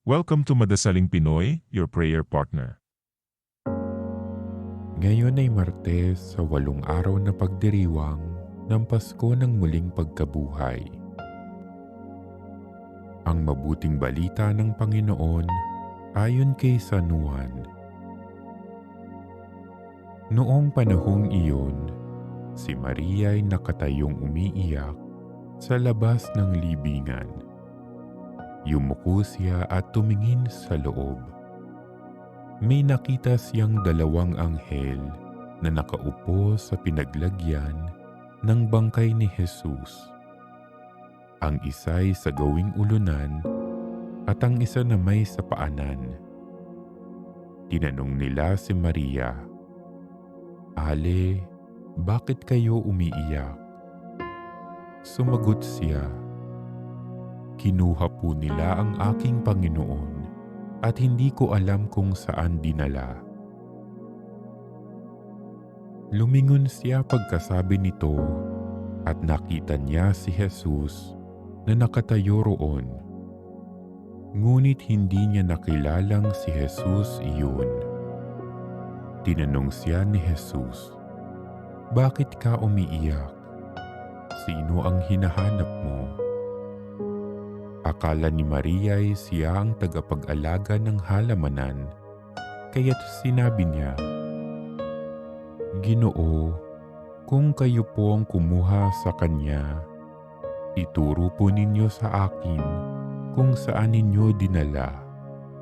Welcome to Madasaling Pinoy, your prayer partner. Ngayon ay Martes sa 8 araw na pagdiriwang ng Pasko ng muling pagkabuhay. Ang mabuting balita ng Panginoon ayon kay San Juan. Noong panahong iyon, si Maria ay nakatayong umiiyak sa labas ng libingan. Yumuko siya at tumingin sa loob. May nakita siyang 2 anghel na nakaupo sa pinaglagyan ng bangkay ni Jesus. Ang isa'y sa gawing ulunan at ang isa na may sa paanan. Tinanong nila si Maria, "Ale, bakit kayo umiiyak?" Sumagot siya, "Kinuha po nila ang aking Panginoon at hindi ko alam kung saan dinala." Lumingon siya pagkasabi nito at nakita niya si Jesus na nakatayo roon. Ngunit hindi niya nakilalang si Jesus iyon. Tinanong siya ni Jesus, "Bakit ka umiiyak? Sino ang hinahanap mo?" Akala ni Maria ay siya ang tagapag-alaga ng halamanan, kaya't sinabi niya, "Ginoo, kung kayo po ang kumuha sa kanya, ituro po ninyo sa akin kung saan ninyo dinala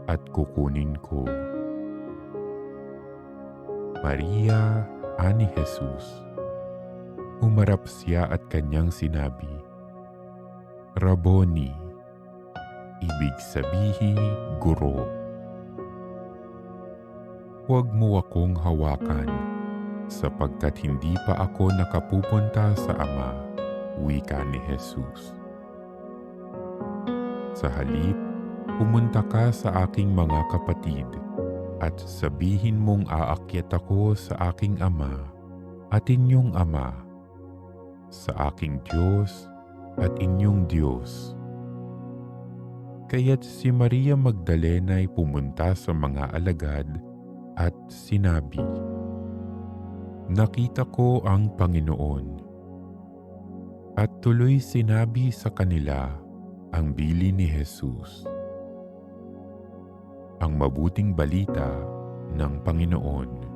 at kukunin ko." Maria, ani Jesus. Humarap siya at kanyang sinabi, "Rabboni," ibig sabihin, guro. "Huwag mo akong hawakan, sapagkat hindi pa ako nakapupunta sa Ama," wika ni Jesus. "Sa halip, pumunta ka sa aking mga kapatid at sabihin mong aakyat ako sa aking Ama at inyong Ama, sa aking Diyos at inyong Diyos." Kaya't si Maria Magdalena ay pumunta sa mga alagad at sinabi, "Nakita ko ang Panginoon." At tuloy sinabi sa kanila ang bili ni Jesus. Ang mabuting balita ng Panginoon.